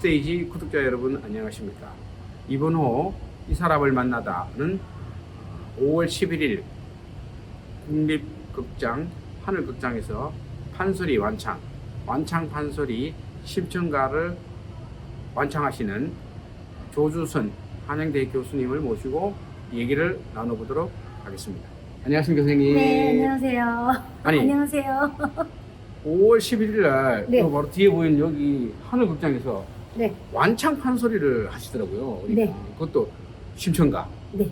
스테이지 구독자 여러분 안녕하십니까. 이번 호 이 사람을 만나다는 5월 11일 국립극장 하늘극장에서 판소리 완창 판소리 심청가를 완창하시는 조주선 한양대 교수님을 모시고 얘기를 나눠보도록 하겠습니다. 안녕하십니까 선생님. 네, 안녕하세요. 아니, 안녕하세요. 5월 11일 날 네. 바로 뒤에 보이는 여기 하늘극장에서 네, 완창 판소리를 하시더라고요. 네. 그것도 심청가. 네.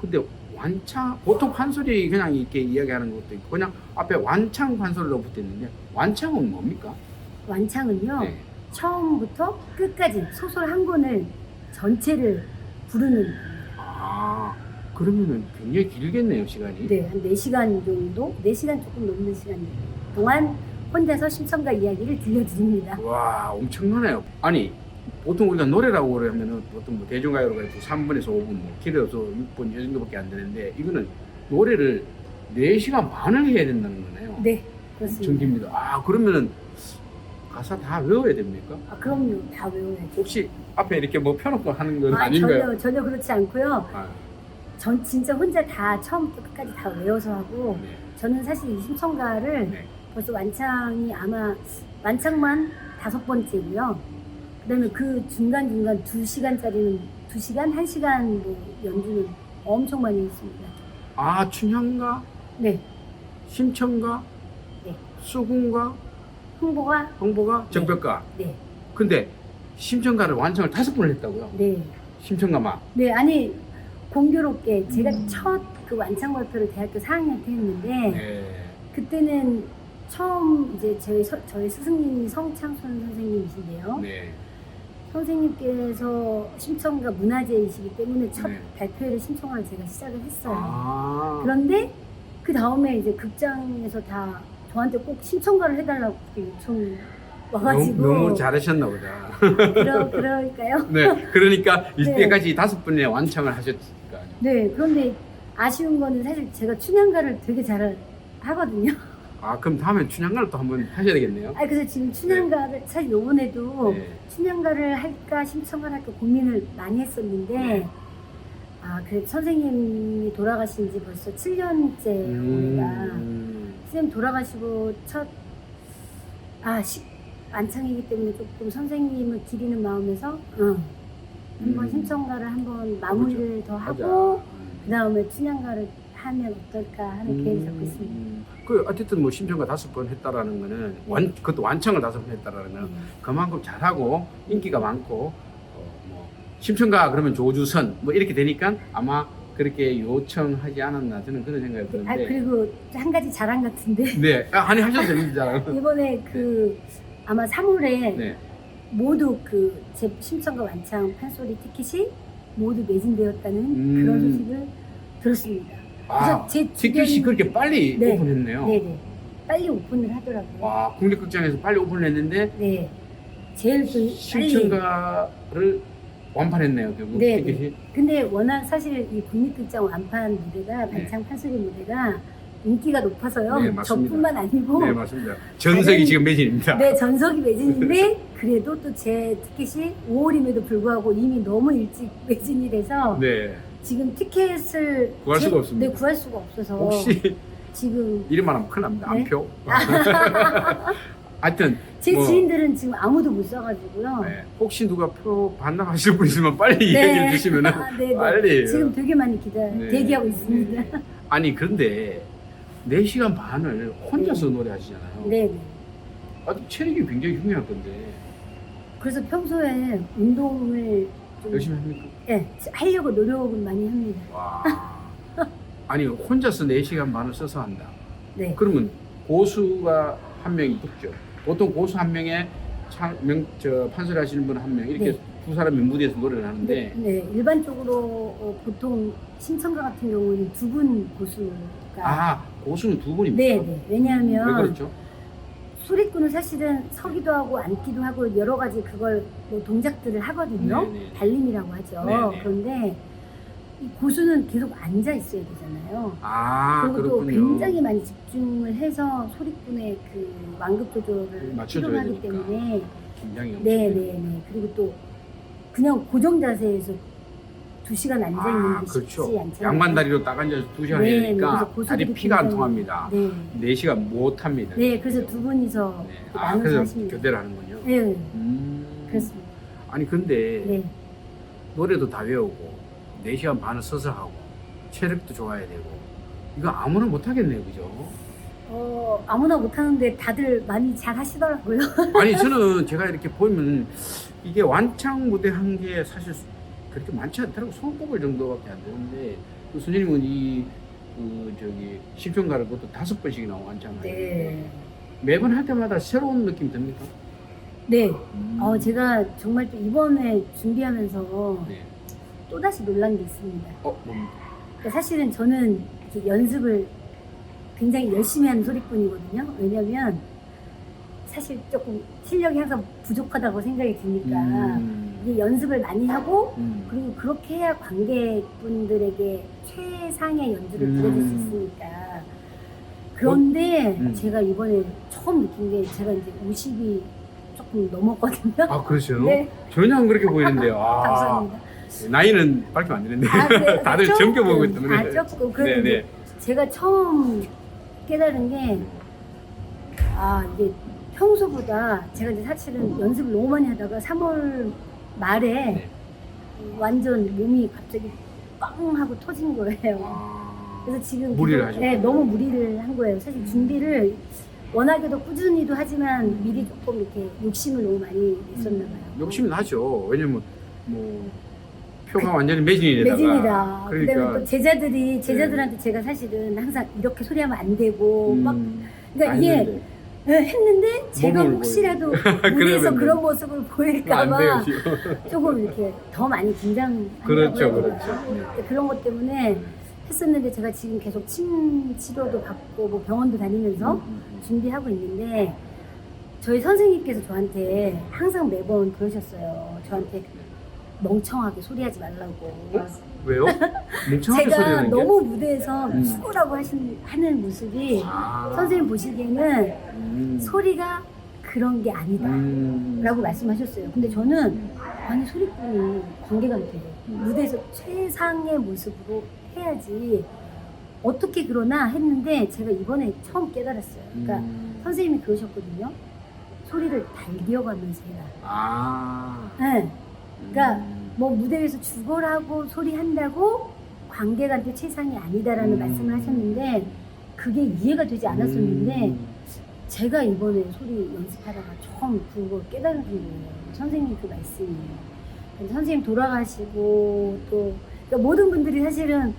근데 완창, 보통 판소리 그냥 이렇게 이야기하는 것도 있고 그냥 앞에 완창 판소리로 붙어 있는데 완창은 뭡니까? 완창은요, 네. 처음부터 끝까지 소설 한 권을 전체를 부르는, 아, 그러면은 굉장히 길겠네요, 시간이. 네, 한 4시간 정도, 4시간 조금 넘는 시간 동안 혼자서 심청가 이야기를 들려드립니다. 와, 엄청나네요. 아니, 보통 우리가 노래라고 그러면은 보통 뭐 대중가요로 해도 3분에서 5분, 뭐 길어서 6분 이 정도밖에 안 되는데 이거는 노래를 4시간 반을 해야 된다는 거네요. 네, 그렇습니다. 전기입니다. 아, 그러면은 가사 다 외워야 됩니까? 아, 그럼요, 다 외워야죠. 혹시 앞에 이렇게 뭐 펴놓고 하는 건 아닌가요? 전혀 그렇지 않고요. 아, 전 진짜 혼자 다 처음부터 끝까지 다 외워서 하고, 네. 저는 사실 이 심청가를 네. 벌써 완창이 아마 완창만 5번째고요. 그다음에 그 중간중간 2시간짜리는 2시간, 1시간 뭐 연주는 엄청 많이 했습니다. 아, 춘향가, 네, 심청가, 네. 수궁가, 홍보가 홍보가, 정벽가. 네, 근데 심청가를 완성을 5번을 했다고요? 네, 심청가만. 네. 아니 공교롭게 제가 첫 그 완창 발표를 대학교 4학년 때 했는데 네. 그때는 처음 이제 저희 스승님이 성창순 선생님이신데요. 네. 선생님께서 심청가 문화재이시기 때문에 첫 네. 발표회를 심청을 제가 시작을 했어요. 아. 그런데 그 다음에 이제 극장에서 다 저한테 꼭 심청가를 해달라고 그렇게 요청이 와가지고 너무 잘하셨나 보다. 그럴까요? 네. 그러니까 네. 이때까지 5번의 완창을 하셨을 거 아니에요. 네. 그런데 아쉬운 거는 사실 제가 춘향가를 되게 잘 하거든요. 아, 그럼 다음에 춘향가를 또 한번 하셔야 되겠네요. 아, 그래서 지금 춘향가를 사실 요번에도 네. 춘향가를 할까 심청가를 할까 고민을 많이 했었는데 네. 아, 그 선생님이 돌아가신 지 벌써 7년째 올해가 선생님 돌아가시고 첫 안창이기 때문에 조금 선생님을 기리는 마음에서 한번 심청가를 한번 마무리를 더 하고 그 다음에 춘향가를 하면 어떨까 하는 계획을 잡고 있습니다. 그 어쨌든 뭐 심청가 5번 했다라는 거는 그것도 완창을 5번 했다라는 거는 그만큼 잘하고 인기가 많고 뭐 심청가 그러면 조주선 뭐 이렇게 되니까 아마 그렇게 요청하지 않았나 저는 그런 생각이 드는데. 아, 그리고 한 가지 자랑 같은데 네, 아니 하셔도 됩니다. 이번에 그 아마 3월에 네. 모두 그 제 심청가 완창 판소리 티켓이 모두 매진되었다는 그런 소식을 들었습니다. 아, 제 티켓이 주변- 그렇게 빨리 네. 오픈했네요. 네네 빨리 오픈을 하더라고요. 와, 국립극장에서 빨리 오픈을 했는데 네, 제일 그 빨리. 심청가를 완판했네요, 결국 네, 티켓이. 근데 워낙 사실 이 국립극장 완판 무대가 완창 판소리 무대가 인기가 높아서요. 네, 맞습니다. 저뿐만 아니고 네, 맞습니다. 전석이 다른- 지금 매진입니다. 네, 전석이 매진인데 그래도 또 제 티켓이 5월임에도 불구하고 이미 너무 일찍 매진이 돼서 네. 지금 티켓을 구할 수가 없습니다. 네, 구할 수가 없어서 혹시 지금 이름만 하면 큰일 납니다. 네? 안표. 하여튼 제 뭐, 지인들은 지금 아무도 못 사가지고요. 네, 혹시 누가 표 반납하실 분 있으면 빨리 얘기해 주시면 은 네, 빨리. 지금 되게 많이 네. 대기하고 있습니다. 네. 아니 그런데 4시간 반을 혼자서 노래하시잖아요. 네, 네. 아주 체력이 굉장히 중요할 건데 그래서 평소에 운동을 좀 열심히 합니까? 네, 하려고 노력은 많이 합니다. 와. 아니 혼자서 4시간 반을 써서 한다. 네. 그러면 고수가 한 명이 있죠. 보통 고수 한 명에 판소리 하시는 분 한 명 이렇게 네. 두 사람이 무대에서 노래를 하는데 네, 일반적으로 보통 심청가 같은 경우는 2분 고수가 아, 고수는 2분입니다. 네, 네. 왜냐하면 왜 그렇죠? 소리꾼은 사실은 서기도 하고 앉기도 하고 여러 가지 그걸 뭐 동작들을 하거든요. 네네. 발림이라고 하죠. 네네. 그런데 이 고수는 계속 앉아 있어야 되잖아요. 아, 그리고 또 그렇군요. 굉장히 많이 집중을 해서 소리꾼의 그 완급 조절을 맞춰줘야 필요로 하기 되니까. 때문에 긴장이 엄청 네, 되는 네, 네. 그리고 또 그냥 고정 자세에서 2시간 앉아 있는 게 그렇죠. 쉽지 않잖아요. 양반다리로 딱 앉아서 2시간 네, 해야 네. 되니까 그래서 다리 고수들이 피가 안 굉장히- 통합니다. 네. 4시간 못 합니다. 네, 그래서 두 분이서 네. 이렇게 나눠서 그래서 하십니다. 교대를 하는군요. 네, 그렇습니다. 아니 근데 네. 노래도 다 외우고 4시간 반을 서서 하고 체력도 좋아야 되고 이거 아무나 못 하겠네요, 그죠? 아무나 못하는데 다들 많이 잘 하시더라고요. 아니 저는 제가 이렇게 보면 이게 완창 무대 한 게 사실 그렇게 많지 않더라고. 손꼽을 정도밖에 안 되는데 또 선생님은 저기 심청가를 그것도 5번씩이나 완창하는데 네. 매번 할 때마다 새로운 느낌 듭니까? 네. 제가 정말 또 이번에 준비하면서 네. 또다시 놀란 게 있습니다. 뭡니까? 그러니까 사실은 저는 이렇게 연습을 굉장히 열심히 하는 소리꾼이거든요. 왜냐면 사실 조금 실력이 항상 부족하다고 생각이 드니까 이게 연습을 많이 하고 그리고 그렇게 해야 관객분들에게 최상의 연주를 보여줄 수 있으니까. 그런데 제가 이번에 처음 느낀 게 제가 이제 50이 조금 넘었거든요. 그렇죠? 네. 전혀 안 그렇게 보이는데요. 감사합니다. 나이는 밝히면 안 되는데 그래요? 다들 조금, 젊게 보고 있다면 조금. 그런데 제가 처음 깨달은 게 이게 평소보다 제가 이제 사실은 연습을 너무 많이 하다가 3월 말에 네. 완전 몸이 갑자기 꽝 하고 터진 거예요. 그래서 지금 무리를 계속, 하셨구나. 네, 너무 무리를 한 거예요. 사실 준비를 워낙에도 꾸준히도 하지만 미리 조금 이렇게 욕심을 너무 많이 냈었나 봐요. 욕심이 나죠. 왜냐면 뭐 표가 완전히 매진이래다가 매진이다. 그러니까 그다음에 또 제자들한테 제가 사실은 항상 이렇게 소리하면 안 되고 막 그러니까 이게 했는데. 했는데 제가 몸을 혹시라도 보이고. 무대에서 그러면 그런 모습을 안 보일까봐 돼요, 지금. 조금 이렇게 더 많이 긴장하려고 그렇죠, 해야 그렇죠. 되나. 그런 것 때문에 했었는데 제가 지금 계속 침 치료도 받고 뭐 병원도 다니면서 준비하고 있는데 저희 선생님께서 저한테 항상 매번 그러셨어요. 저한테 멍청하게 소리하지 말라고. 왜요? 멍청하게 제가 소리하는 게? 너무 무대에서 죽으라고 하는 모습이 선생님 보시기에는 소리가 그런 게 아니다 라고 말씀하셨어요. 근데 저는 아니 소리꾼이 관계가 돼. 무대에서 최상의 모습으로 해야지 어떻게 그러나 했는데 제가 이번에 처음 깨달았어요. 그러니까 선생님이 그러셨거든요. 소리를 달겨가면서 해라. 네. 그러니까 뭐 무대에서 죽어라고 소리한다고 관객한테 최상이 아니다라는 말씀을 하셨는데 그게 이해가 되지 않았었는데 제가 이번에 소리 연습하다가 처음 그걸 깨달은 거예요. 선생님 그 말씀이. 선생님 돌아가시고 또 그러니까 모든 분들이 사실은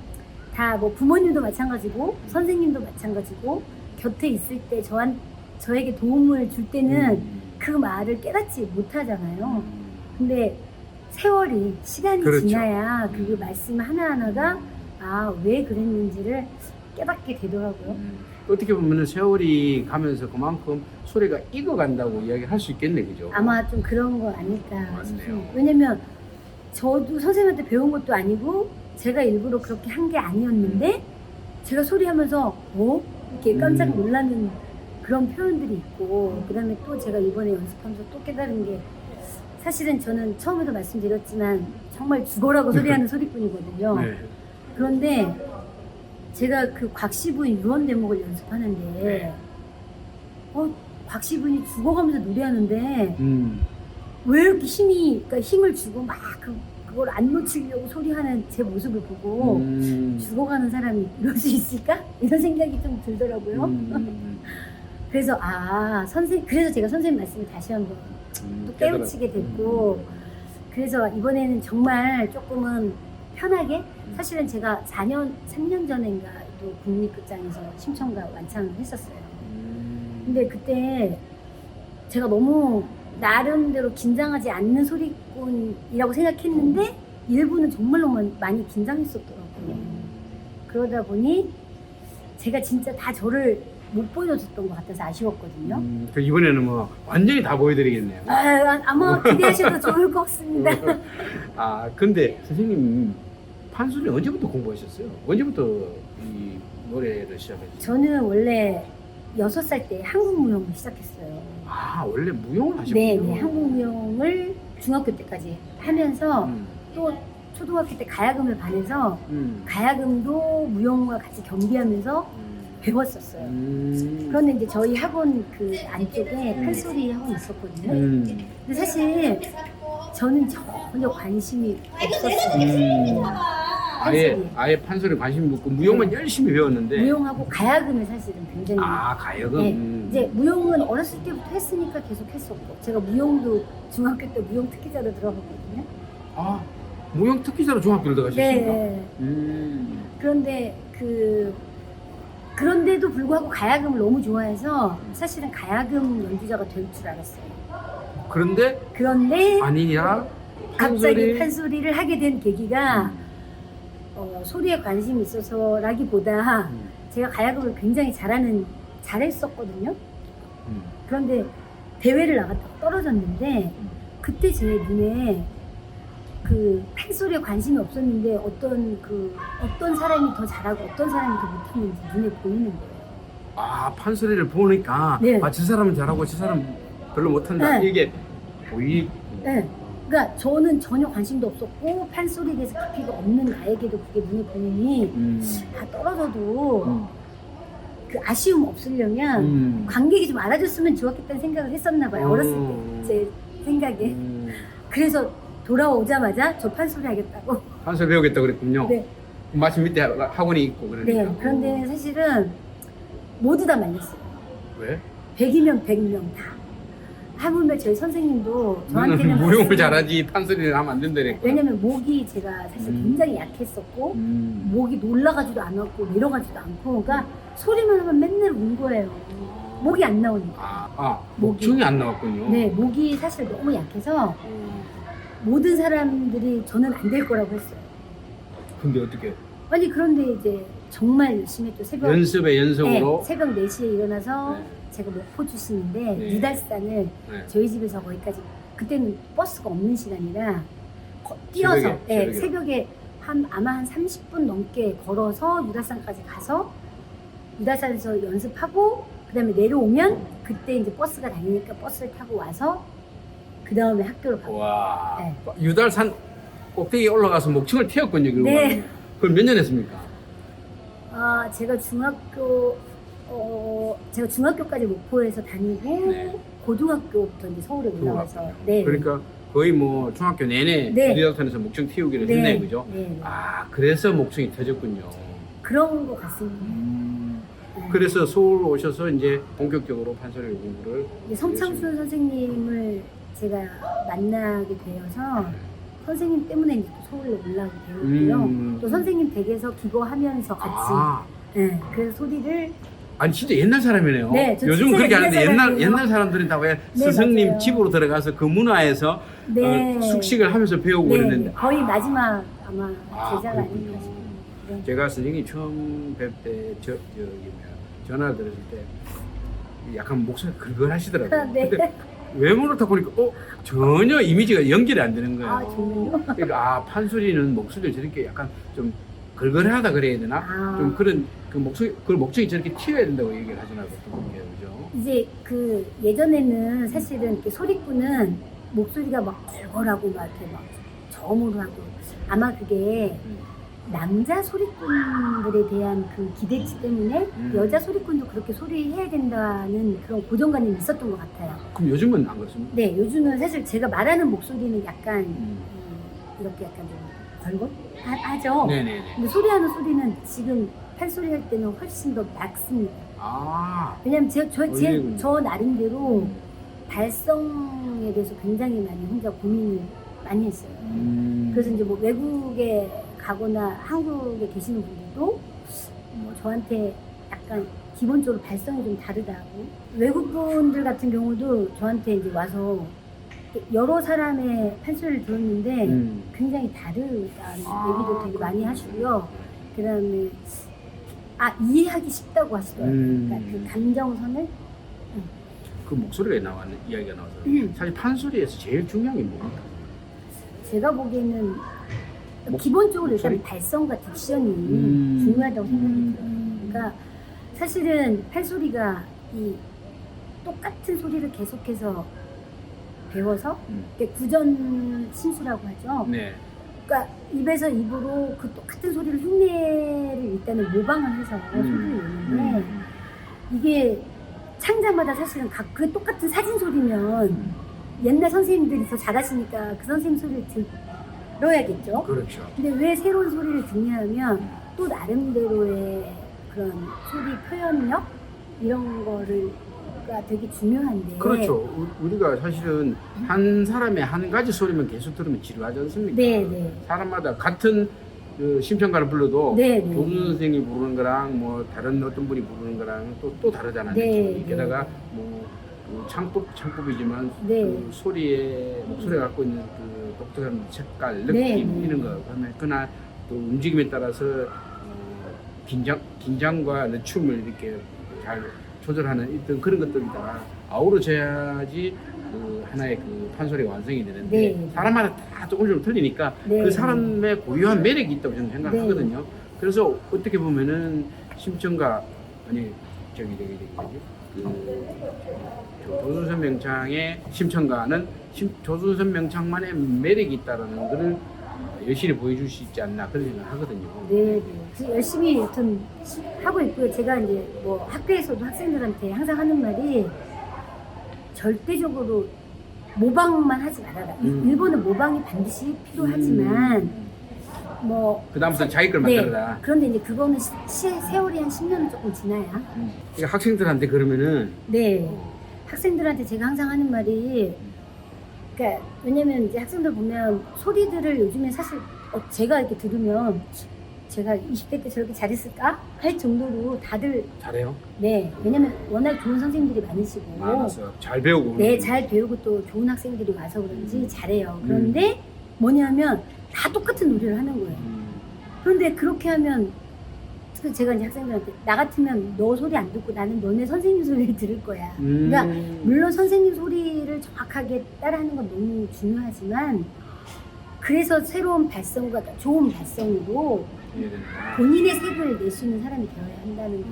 다 뭐 부모님도 마찬가지고 선생님도 마찬가지고 곁에 있을 때 저에게 도움을 줄 때는 그 말을 깨닫지 못하잖아요. 근데 세월이 시간이 그렇죠. 지나야 그 말씀 하나하나가 왜 그랬는지를 깨닫게 되더라고요. 어떻게 보면 세월이 가면서 그만큼 소리가 익어간다고 이야기할 수 있겠네, 그죠? 아마 좀 그런 거 아닐까 맞네요. 싶습니다. 왜냐면 저도 선생님한테 배운 것도 아니고 제가 일부러 그렇게 한 게 아니었는데 제가 소리하면서 이렇게 깜짝 놀라는 그런 표현들이 있고 그다음에 또 제가 이번에 연습하면서 또 깨달은 게 사실은 저는 처음에도 말씀드렸지만 정말 죽어라고 소리하는 소리꾼이거든요. 네. 그런데 제가 그 곽시부인 유언 대목을 연습하는데 곽시부인이 죽어가면서 노래하는데 왜 이렇게 힘을 주고 막 그걸 안 놓치려고 소리하는 제 모습을 보고 죽어가는 사람이 이럴 수 있을까? 이런 생각이 좀 들더라고요. 그래서 그래서 제가 선생님 말씀을 다시 한번 또 깨우치게 됐고 그래서 이번에는 정말 조금은 편하게 사실은 제가 3년 전인가 또 국립극장에서 심청가 완창을 했었어요. 근데 그때 제가 너무 나름대로 긴장하지 않는 소리꾼이라고 생각했는데 일부는 정말로 많이 긴장했었더라고요. 그러다 보니 제가 진짜 다 저를 못 보여줬던 것 같아서 아쉬웠거든요. 그 이번에는 뭐 완전히 다 보여드리겠네요. 아마 기대하셔도 좋을 것 같습니다. 근데 선생님 판소리 언제부터 공부하셨어요? 언제부터 이 노래를 시작하셨어요? 저는 원래 6살 때 한국 무용을 시작했어요. 아 원래 무용을 하셨군요. 네, 네, 한국 무용을 중학교 때까지 하면서 또 초등학교 때 가야금을 반해서 가야금도 무용과 같이 겸비하면서 배웠었어요. 그런데 이제 저희 학원 그 안쪽에 판소리 학원이 있었거든요. 근데 사실 저는 전혀 관심이 없었어요. 아예 판소리 관심 없고 무용만 열심히 배웠는데 무용하고 가야금을 사실은 굉장히 가야금. 네, 이제 무용은 어렸을 때부터 했으니까 계속 했었고 제가 무용도 중학교 때 무용 특기자로 들어갔거든요. 아 무용 특기자로 중학교를 들어가셨습니까? 네. 그런데 그런데도 불구하고 가야금을 너무 좋아해서 사실은 가야금 연주자가 될 줄 알았어요. 그런데 아니야. 갑자기 판소리를 하게 된 계기가 소리에 관심이 있어서라기보다 제가 가야금을 굉장히 잘했었거든요. 그런데 대회를 나갔다가 떨어졌는데 그때 제 눈에 그 판소리에 관심이 없었는데 어떤 사람이 더 잘하고 어떤 사람이 더 못하는지 눈에 보이는 거예요. 아 판소리를 보니까 네. 저 사람은 잘하고 저 사람은 별로 못한다. 네. 이게 보이. 네. 그러니까 저는 전혀 관심도 없었고 판소리에 대해서 깊이가 없는 나에게도 그게 눈에 보이니 다 떨어져도 그 아쉬움 없으려면 관객이 좀 알아줬으면 좋았겠다는 생각을 했었나 봐요. 어렸을 때 제 생각에. 그래서 돌아오자마자 저 판소리 하겠다고. 판소리 배우겠다 그랬군요. 네. 마침 밑에 학원이 있고 그러니까. 네. 그런데 사실은 모두 다 말렸어요. 왜? 100이면 100명 다. 하물며 저희 선생님도 저한테는 무용을 잘하지 판소리를 하면 안 된다니까. 왜냐면 목이 제가 사실 굉장히 약했었고 목이 놀라가지도 않았고 내려가지도 않고 그러니까 소리만 하면 맨날 운 거예요. 목이 안 나오니까. 목청이 안 나왔군요. 네, 목이 사실 너무 약해서 모든 사람들이 저는 안 될 거라고 했어요. 근데 어떻게? 아니 그런데 이제 정말 열심히 했죠. 새벽 연습에 연속으로. 네, 새벽 4시에 일어나서 네. 제가 목포 출신인데 네. 유달산을 네. 저희 집에서 거기까지 그때는 버스가 없는 시간이라 뛰어서 새벽에 아마 한 30분 넘게 걸어서 유달산까지 가서 유달산에서 연습하고 그 다음에 내려오면 그때 이제 버스가 다니니까 버스를 타고 와서 그 다음에 학교를 가고. 와. 네. 유달산 꼭대기에 올라가서 목청을 태웠군요. 그러고. 네. 그럼 몇 년 했습니까? 제가 중학교까지 목포에서 다니고 네. 고등학교부터 이제 서울에 올라와서. 중학교. 네. 그러니까 거의 뭐 중학교 내내 네. 유달산에서 목청 태우기를 네. 했네, 그죠? 네. 그래서 목청이 터졌군요. 그런 것 같습니다. 네. 그래서 서울 오셔서 이제 본격적으로 판소리 공부를. 이제 성창순 선생님을 제가 만나게 되어서 선생님 때문에 이제 또 서울에 올라오게 되었고요. 또 선생님 댁에서 기거하면서 같이. 네. 그래서 소리를. 아니 진짜 옛날 사람이네요. 네, 저 요즘 진짜 그렇게 하는데 사람이에요. 옛날 사람들은 다 왜 네, 스승님 맞아요. 집으로 들어가서 그 문화에서 네. 숙식을 하면서 배우고 네, 그랬는데 거의 마지막 아마 제자가 그렇군요. 아닐까 싶어요. 네. 제가 선생님 처음 뵐 때 전화를 들었을 때 약간 목소리가 걸걸하시더라고요. 네. 근데 외모를 딱 보니까 전혀 이미지가 연결이 안 되는 거예요. 정말요? 그러니까 판소리는 목소리를 저렇게 약간 좀 걸걸하다 그래야 되나? 좀 그런 그 목청이 저렇게 튀어야 된다고 얘기를 하잖아요, 보통 그죠? 이제 그 예전에는 사실은 이렇게 소리꾼은 목소리가 막 걸걸하고 막 이렇게 막 저음으로 하고 아마 그게 남자 소리꾼들에 대한 그 기대치 때문에 여자 소리꾼도 그렇게 소리해야 된다는 그런 고정관념이 있었던 것 같아요. 그럼 요즘은 안 그렇습니까? 네, 요즘은 사실 제가 말하는 목소리는 약간 이렇게 약간 좀 걸고 하죠. 네네네. 근데 소리하는 소리는 지금 판소리 할 때는 훨씬 더 낫습니다. 왜냐면 저 나름대로 발성에 대해서 굉장히 많이 혼자 고민을 많이 했어요. 그래서 이제 뭐 외국에 가거나 한국에 계시는 분들도 뭐 저한테 약간 기본적으로 발성이 좀 다르다고. 외국 분들 같은 경우도 저한테 이제 와서 여러 사람의 판소리를 들었는데 굉장히 다르다는 얘기도 되게 많이 하시고요. 그 다음에 이해하기 쉽다고 하시더라고요. 그러니까 그 감정선을. 그 목소리가 이야기가 나와서 사실 판소리에서 제일 중요한 게 뭡니까? 제가 보기에는 기본적으로 일단 발성과 딕션이 중요하다고 생각이 들어요. 그러니까 사실은 판소리가 이 똑같은 소리를 계속해서 배워서 음. 이게 구전 신수라고 하죠. 네. 그러니까 입에서 입으로 그 똑같은 소리를 흉내를 일단은 모방을 해서 소리를 내는데 이게 창자마다 사실은 각 그 똑같은 사진 소리면 옛날 선생님들이 더 잘하시니까 그 선생님 소리를 들어야겠죠. 그렇죠. 근데 왜 새로운 소리를 듣냐 하면 또 나름대로의 그런 소리 표현력 이런 거가 되게 중요한데 그렇죠. 우리가 사실은 한 사람의 한 가지 소리만 계속 들으면 지루하지 않습니까? 네네. 사람마다 같은 그 심청가를 불러도 네네. 교수 선생님이 부르는 거랑 뭐 다른 어떤 분이 부르는 거랑 또 다르잖아요. 네, 게다가 뭐 그 창법이지만 네. 그 소리에 목소리가 갖고 있는 그 독특한 색깔, 느낌 네, 네. 이런 거 그다음에 그날 또 움직임에 따라서 긴장과 늦춤을 이렇게 잘 조절하는 어떤 그런 것들이 다 아우러져야지 그 하나의 그 판소리가 완성이 되는데 네. 사람마다 다 조금 틀리니까 네. 그 사람의 고유한 매력이 있다고 저는 생각하거든요. 그래서 어떻게 보면은 심청가 아니 저기 뭐지 조수선 명창의 심청가는 조수선 명창만의 매력이 있다라는 것을 열심히 보여줄 수 있지 않나 그런 생각을 하거든요. 네, 그래서 열심히 여튼 하고 있고요. 제가 이제 뭐 학교에서도 학생들한테 항상 하는 말이 절대적으로 모방만 하지 말아라. 일본은 모방이 반드시 필요하지만 뭐 그다음부터 자기 걸 네, 만들어라. 그런데 이제 그거는 세월이 한 10년은 조금 지나야. 그러니까 학생들한테 그러면은 네, 학생들한테 제가 항상 하는 말이 그러니까 왜냐면 이제 학생들 보면 소리들을 요즘에 사실 제가 이렇게 들으면 제가 20대 때 저렇게 잘했을까 할 정도로 다들 잘해요. 네, 왜냐면 워낙 좋은 선생님들이 많으시고 많아서 잘 배우고. 네, 잘 배우고 또 좋은 학생들이 와서 그런지 잘해요. 그런데 뭐냐면 다 똑같은 노래를 하는 거예요. 그런데 그렇게 하면 제가 이제 학생들한테 나 같으면 너 소리 안 듣고 나는 너네 선생님 소리를 들을 거야. 그러니까 물론 선생님 소리를 정확하게 따라하는 건 너무 중요하지만 그래서 새로운 발성과 좋은 발성으로 본인의 색을 낼 수 있는 사람이 되어야 한다는 거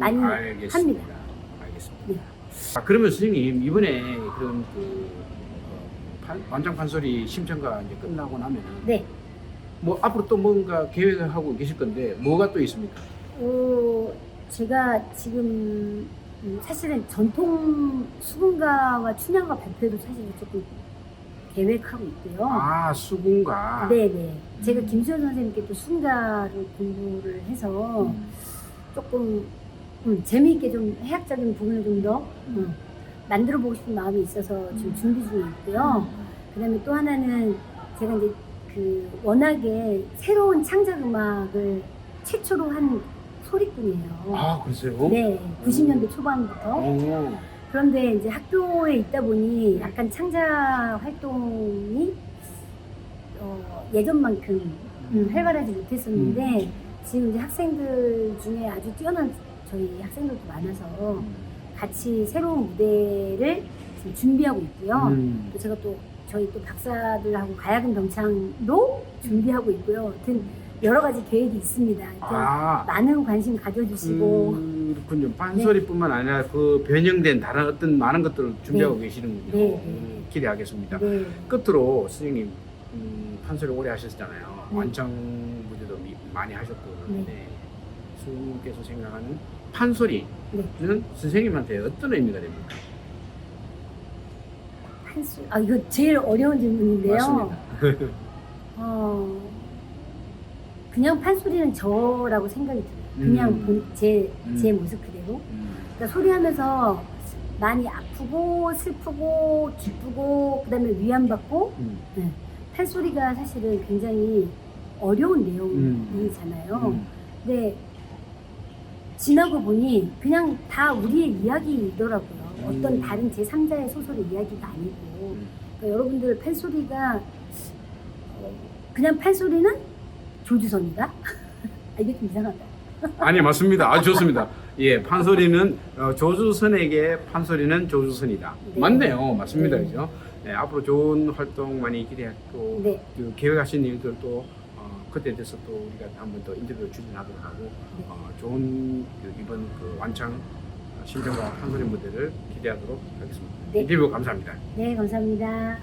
많이 알겠습니다. 합니다. 알겠습니다. 네. 그러면 선생님 이번에 그런 그 완장 판소리 심청가 이제 끝나고 나면은 네. 뭐 앞으로 또 뭔가 계획을 하고 계실 건데 뭐가 또 있습니까? 제가 지금 사실은 전통 수군가와 춘향가 발표도 사실 조금 계획하고 있고요. 아 수군가. 네네. 제가 김수현 선생님께 또 수군가를 공부를 해서 조금 재미있게 좀 해학적인 부분을 좀 더 만들어 보고 싶은 마음이 있어서 지금 준비 중에 있고요. 그다음에 또 하나는 제가 이제 그 워낙에 새로운 창작 음악을 최초로 한 소리꾼이에요. 아 그러세요? 네, 90년대 초반부터. 그런데 이제 학교에 있다 보니 약간 창작 활동이 예전만큼 활발하지 못했었는데 지금 이제 학생들 중에 아주 뛰어난 저희 학생들도 많아서 같이 새로운 무대를 지금 준비하고 있고요. 또 제가 또 저희 또 박사들하고 가야금 병창도 준비하고 있고요. 하여튼 여러 가지 계획이 있습니다. 많은 관심 가져주시고. 그렇군요. 판소리뿐만 아니라 그 변형된 다른 어떤 많은 것들을 준비하고 계시는군요. 네. 기대하겠습니다. 네. 끝으로 선생님 판소리 오래 하셨잖아요. 완창 무대도 많이 하셨고 그런데 선생님께서 생각하는 판소리는 선생님한테 어떤 의미가 됩니까? 이거 제일 어려운 질문인데요. 맞습니다. 그냥 판소리는 저라고 생각이 들어요. 그냥 제 모습 그대로. 그러니까 소리하면서 많이 아프고 슬프고 기쁘고 그다음에 위안받고 판소리가 사실은 굉장히 어려운 내용이잖아요. 근데 지나고 보니 그냥 다 우리의 이야기이더라고요. 어떤 다른 제3자의 소설의 이야기가 아니고 그러니까 여러분들 판소리가 그냥 판소리는 조주선이다? 이게 좀 이상하다. 아니 맞습니다. 아주 좋습니다. 예, 판소리는 조주선에게 판소리는 조주선이다. 네. 맞네요. 맞습니다. 네. 그죠? 네, 앞으로 좋은 활동 많이 기대하고 네. 그 계획하신 일들도 그때 돼서 또 우리가 한번 더 인터뷰 출연하도록 하고 좋은 이번 그 완창 심평가 판소년 무대를 기대하도록 하겠습니다. 네. 인터뷰 감사합니다. 네, 감사합니다.